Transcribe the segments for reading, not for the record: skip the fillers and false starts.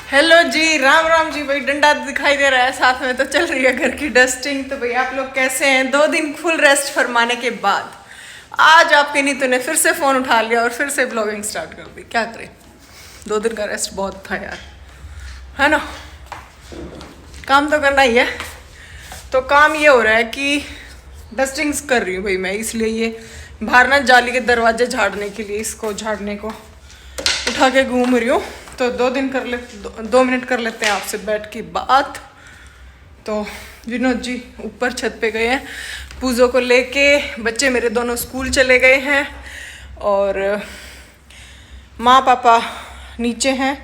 Hello जी, राम राम जी। भाई डंडा दिखाई दे रहा है, साथ में तो चल रही है घर की डस्टिंग। तो भाई आप लोग कैसे हैं? 2 दिन फुल रेस्ट फरमाने के बाद आज आपके नीतू ने फिर से फोन उठा लिया और फिर से ब्लॉगिंग स्टार्ट कर दी। क्या करें, 2 दिन का रेस्ट बहुत था यार, है ना। काम तो करना ही है। तो काम ये हो रहा है कि डस्टिंग्स कर रही हूँ भाई मैं, इसलिए ये बाहर ना जाली के दरवाजे झाड़ने के लिए इसको झाड़ने को उठा के घूम रही हूँ। तो 2 दिन कर ले 2 मिनट कर लेते हैं आपसे बैठ की बात। तो विनोद जी ऊपर छत पे गए हैं पूजो को लेके, बच्चे मेरे दोनों स्कूल चले गए हैं और माँ पापा नीचे हैं।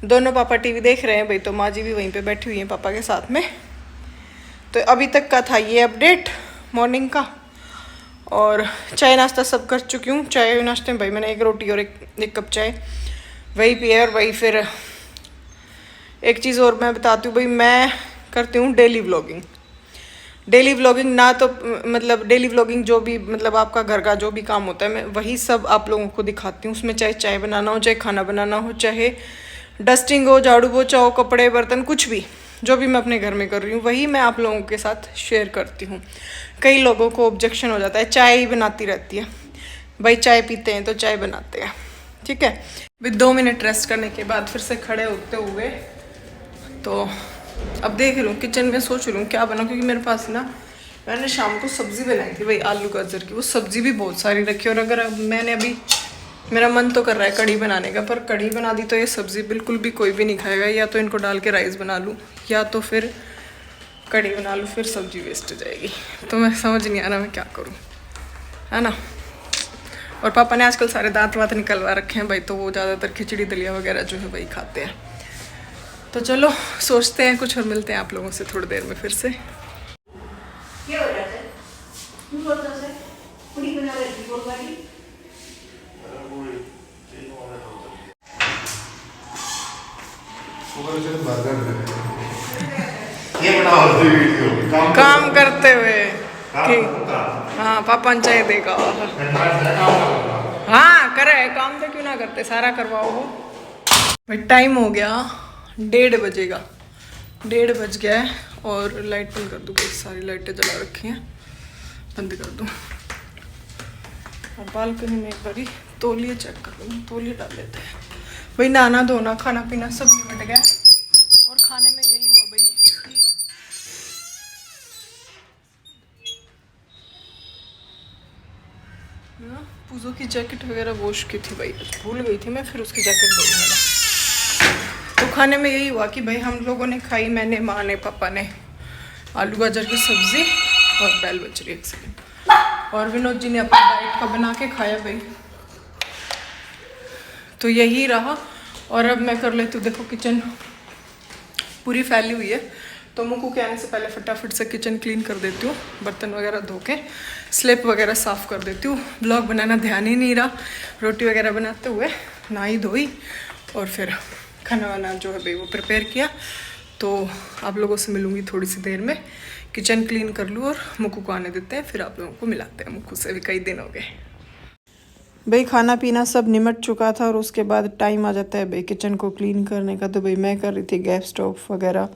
दोनों पापा टीवी देख रहे हैं भाई, तो माँ जी भी वहीं पे बैठी हुई हैं पापा के साथ में। तो अभी तक का था ये अपडेट मॉर्निंग का। और चाय नाश्ता सब कर चुकी हूँ। चाय नाश्ते में भाई मैंने 1 रोटी और एक कप चाय वही पिया। और वही फिर एक चीज़ और मैं बताती हूँ भाई, मैं करती हूँ डेली व्लॉगिंग। डेली व्लॉगिंग ना तो मतलब डेली व्लॉगिंग जो भी मतलब आपका घर का जो भी काम होता है मैं वही सब आप लोगों को दिखाती हूँ। उसमें चाहे चाय बनाना हो, चाहे खाना बनाना हो, चाहे डस्टिंग हो, झाड़ू पोछा हो, कपड़े बर्तन, कुछ भी जो भी मैं अपने घर में कर रही हूँ वही मैं आप लोगों के साथ शेयर करती हूँ। कई लोगों को ऑब्जेक्शन हो जाता है चाय ही बनाती रहती है। भाई चाय पीते हैं तो चाय बनाते हैं, ठीक है। अभी 2 मिनट रेस्ट करने के बाद फिर से खड़े होते हुए तो अब देख रही हूँ किचन में, सोच रही हूँ क्या बनाऊँ। क्योंकि मेरे पास ना मैंने शाम को सब्ज़ी बनाई थी भाई आलू गाजर की, वो सब्ज़ी भी बहुत सारी रखी। और अगर मैंने अभी मेरा मन तो कर रहा है कढ़ी बनाने का, पर कढ़ी बना दी तो ये सब्ज़ी बिल्कुल भी कोई भी नहीं खाएगा। या तो इनको डाल के राइस बना लूँ या तो फिर कढ़ी बना लूँ, फिर सब्ज़ी वेस्ट हो जाएगी। तो मैं समझ नहीं आ रहा मैं क्या करूँ, है ना। और पापा ने आजकल सारे दांत वात निकलवा रखे हैं भाई, तो वो ज़्यादातर खिचड़ी दलिया वगैरह जो है वही खाते हैं। तो चलो सोचते हैं कुछ और मिलते हैं आप लोगों से थोड़ी देर में फिर से। काम करते हुए ठीक। हाँ पापा ने चाय देगा। हाँ करे काम तो क्यों ना करते, सारा करवाओ हो भाई। टाइम हो गया 1:30 बजेगा, 1:30 बज गया है। और लाइट बंद कर दूँ, सारी लाइटें जला रखी हैं, बंद कर दूँ। और बालकनी में एक बारी तौलिए चेक कर दूँ, तौलिए डाल लेते हैं भाई। नहाना धोना खाना पीना सब निपट गया है। और खाने में यही हुआ भाई कि पूजो की जैकेट वगैरह वॉश की थी भाई, भूल गई थी मैं, फिर उसकी जैकेट धोई मैंने। तो खाने में यही हुआ कि भाई हम लोगों ने खाई, मैंने, माँ ने, पापा ने आलू गाजर की सब्ज़ी। और बैल बच रही 1 सेकेंड। और विनोद जी ने अपनी डाइट का बना के खाया भाई। तो यही रहा। और अब मैं कर लेती हूँ, देखो किचन पूरी फैली हुई है, तो मुझको के आने से पहले फटाफट से किचन क्लीन कर देती हूँ, बर्तन वगैरह धो के स्लेब वगैरह साफ़ कर देती हूँ। ब्लॉग बनाना ध्यान ही नहीं रहा, रोटी वगैरह बनाते हुए नहाई धोई और फिर खाना वाना जो है भाई वो प्रिपेयर किया। तो आप लोगों से मिलूँगी थोड़ी सी देर में। किचन क्लीन कर लूँ और मुक्कू को आने देते हैं, फिर आप लोगों को मिलाते हैं। मुक्कू से भी कई दिन हो गए भाई। खाना पीना सब निमट चुका था और उसके बाद टाइम आ जाता है भाई किचन को क्लीन करने का। तो भाई मैं कर रही थी गैस स्टोव वगैरह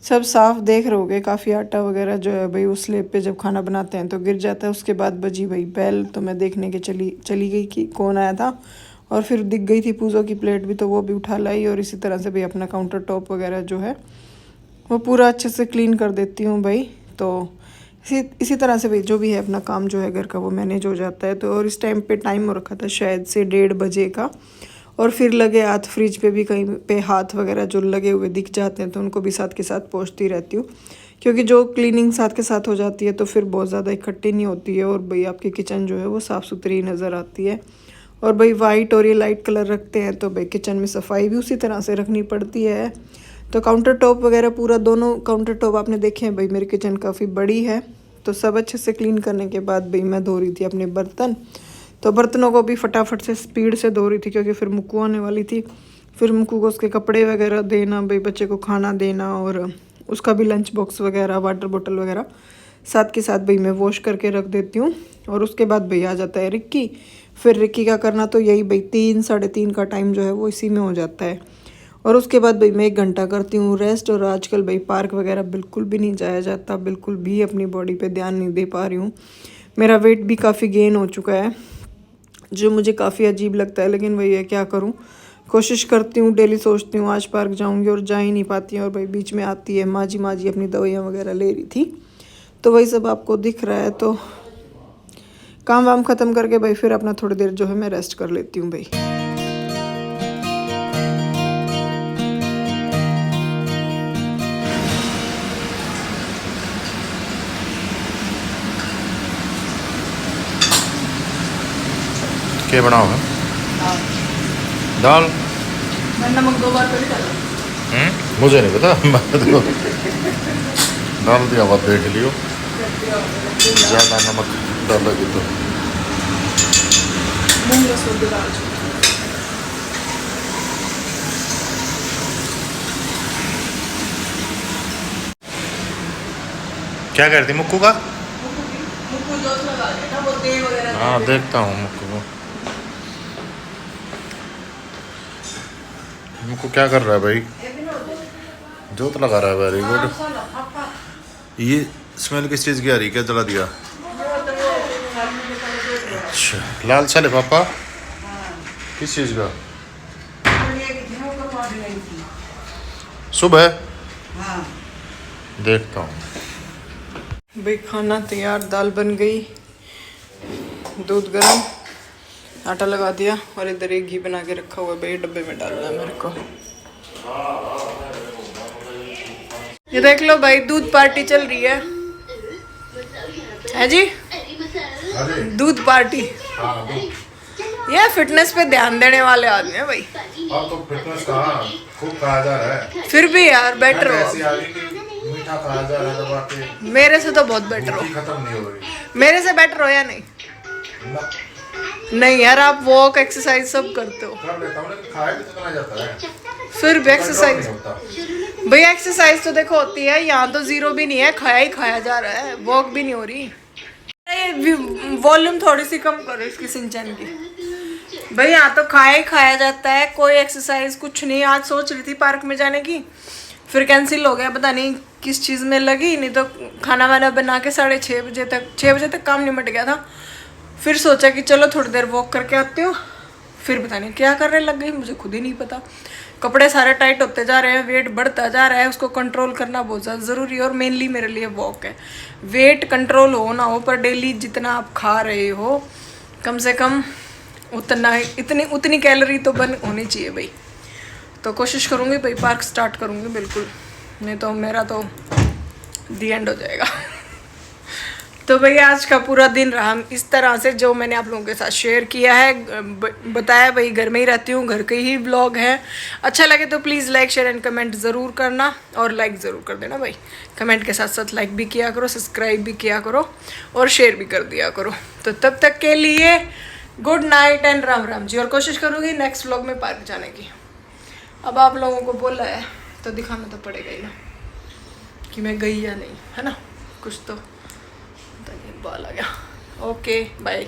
सब साफ़। देख रहे होगे काफ़ी आटा वगैरह जो है भाई उस स्लेब पे जब खाना बनाते हैं तो गिर जाता है। उसके बाद बजी भाई बैल, तो मैं देखने के चली गई कि कौन आया था। और फिर दिख गई थी पूजो की प्लेट भी, तो वो भी उठा लाई। और इसी तरह से भाई अपना काउंटर टॉप वगैरह जो है वो पूरा अच्छे से क्लीन कर देती हूँ भाई। तो इसी तरह से भाई जो भी है अपना काम जो है घर का वो मैनेज हो जाता है। तो और इस टाइम पे टाइम हो रखा था शायद से 1:30 बजे का। और फिर लगे हाथ फ्रिज पे भी कहीं पे हाथ वगैरह जो लगे हुए दिख जाते हैं तो उनको भी साथ के साथ पोंछती रहती हूँ। क्योंकि जो क्लीनिंग साथ के साथ हो जाती है तो फिर बहुत ज़्यादा इकट्ठी नहीं होती है और भाई आपकी किचन जो है वो साफ़ सुथरी नज़र आती है। और भाई वाइट और ये लाइट कलर रखते हैं तो भाई किचन में सफाई भी उसी तरह से रखनी पड़ती है। तो काउंटर टॉप वगैरह पूरा दोनों काउंटर टॉप आपने देखे हैं भाई, मेरी किचन काफ़ी बड़ी है। तो सब अच्छे से क्लीन करने के बाद भाई मैं धो रही थी अपने बर्तन। तो बर्तनों को भी फटाफट से स्पीड से धो रही थी क्योंकि फिर मुक्कू आने वाली थी। फिर मुक्कू को उसके कपड़े वगैरह देना भाई, बच्चे को खाना देना और उसका भी लंच बॉक्स वगैरह वाटर बोतल वगैरह साथ के साथ भाई मैं वॉश करके रख देती हूँ। और उसके बाद भाई आ जाता है रिक्की। फिर रिक्की का करना तो यही भाई 3 साढ़े 3 का टाइम जो है वो इसी में हो जाता है। और उसके बाद भाई मैं 1 घंटा करती हूँ रेस्ट। और आजकल भाई पार्क वगैरह बिल्कुल भी नहीं जाया जाता, बिल्कुल भी अपनी बॉडी पे ध्यान नहीं दे पा रही हूँ। मेरा वेट भी काफ़ी गेन हो चुका है, जो मुझे काफ़ी अजीब लगता है, लेकिन वही है, क्या करूँ। कोशिश करती हूँ, डेली सोचती हूँ आज पार्क जाऊँगी और जा ही नहीं पाती हूँ। और भाई बीच में आती है माँ जी अपनी दवाइयाँ वगैरह ले रही थी, तो वही सब आपको दिख रहा है। तो काम वाम ख़त्म करके भाई फिर अपना थोड़ी देर जो है मैं रेस्ट कर लेती हूँ भाई। क्या बनाओगे? दाल। नमक 2 बार पहले डाला। मुझे नहीं पता, मैं तो डाल दिया, बात देख लियो, ज़्यादा नमक डालोगी तो। मूंग मसूर की दाल। क्या करती मुक्कू का? मुक्कू जोत लगा देना, वो तेल वगैरह। हाँ देखता हूँ मुक्कू को। मुक्कू क्या कर रहा है भाई? जोत लगा रहा है, वेरी गुड। ये स्मेल किस चीज़ की आ रही, क्या जला दिया? अच्छा, लाल छल है पापा? किस चीज़ का? सुबह देखता हूँ। भाई खाना तैयार, दाल बन गई, दूध गर्म, आटा लगा दिया और इधर एक घी बना के रखा हुआ है भाई, डब्बे में डालना है मेरे को। ये देख लो भाई, दूध पार्टी चल रही है जी, दूध पार्टी। ये फिटनेस पे ध्यान देने वाले आदमी है भाई। अब तो फिटनेस कहाँ खूब कहा जा रहा है, फिर भी यार बेटर हो। मीठा कहा जा रहा है, बातें मेरे से तो बहुत बेटर हो। खत्म नहीं हो रही। मेरे से बेटर हो या नहीं? नहीं यार, आप वॉक एक्सरसाइज सब करते हो। कर लेता हूँ, लेकिन खाया भी तो जाता है। फिर भी एक्सरसाइज भैया, एक्सरसाइज तो देखो होती है, यहाँ तो जीरो भी नहीं है, खाया ही खाया जा रहा है, वॉक भी नहीं हो रही। वॉल्यूम थोड़ी सी कम करो इसकी सिंचन की भाई, यहाँ तो खाया ही खाया जाता है, कोई एक्सरसाइज कुछ नहीं। आज सोच रही थी पार्क में जाने की, फिर कैंसिल हो गया, पता नहीं किस चीज़ में लगी। नहीं तो खाना वाना बना के 6:30 बजे तक, 6 बजे तक काम निमट गया था। फिर सोचा कि चलो थोड़ी देर वॉक करके आते हो, फिर पता नहीं क्या करने लग गई, मुझे खुद ही नहीं पता। कपड़े सारे टाइट होते जा रहे हैं, वेट बढ़ता जा रहा है, उसको कंट्रोल करना बहुत ज़्यादा ज़रूरी है। और मेनली मेरे लिए वॉक है। वेट कंट्रोल हो ना हो, पर डेली जितना आप खा रहे हो कम से कम उतनी कैलोरी तो बर्न होनी चाहिए भाई। तो कोशिश करूँगी भाई, पार्क स्टार्ट करूँगी बिल्कुल, नहीं तो मेरा तो दी एंड हो जाएगा। तो भैया आज का पूरा दिन रहा इस तरह से, जो मैंने आप लोगों के साथ शेयर किया है, बताया भाई घर में ही रहती हूँ, घर के ही ब्लॉग है। अच्छा लगे तो please like share and comment ज़रूर करना, और लाइक ज़रूर कर देना भाई। कमेंट के साथ साथ लाइक भी किया करो, सब्सक्राइब भी किया करो और शेयर भी कर दिया करो। तो तब तक के लिए good night and Ram Ram ji. और कोशिश करूँगी नेक्स्ट व्लॉग में पार्क जाने की। अब आप लोगों को बोला है तो दिखाना तो पड़ेगा ही ना कि मैं गई या नहीं, है ना। कुछ तो बाल आ गया। Okay bye.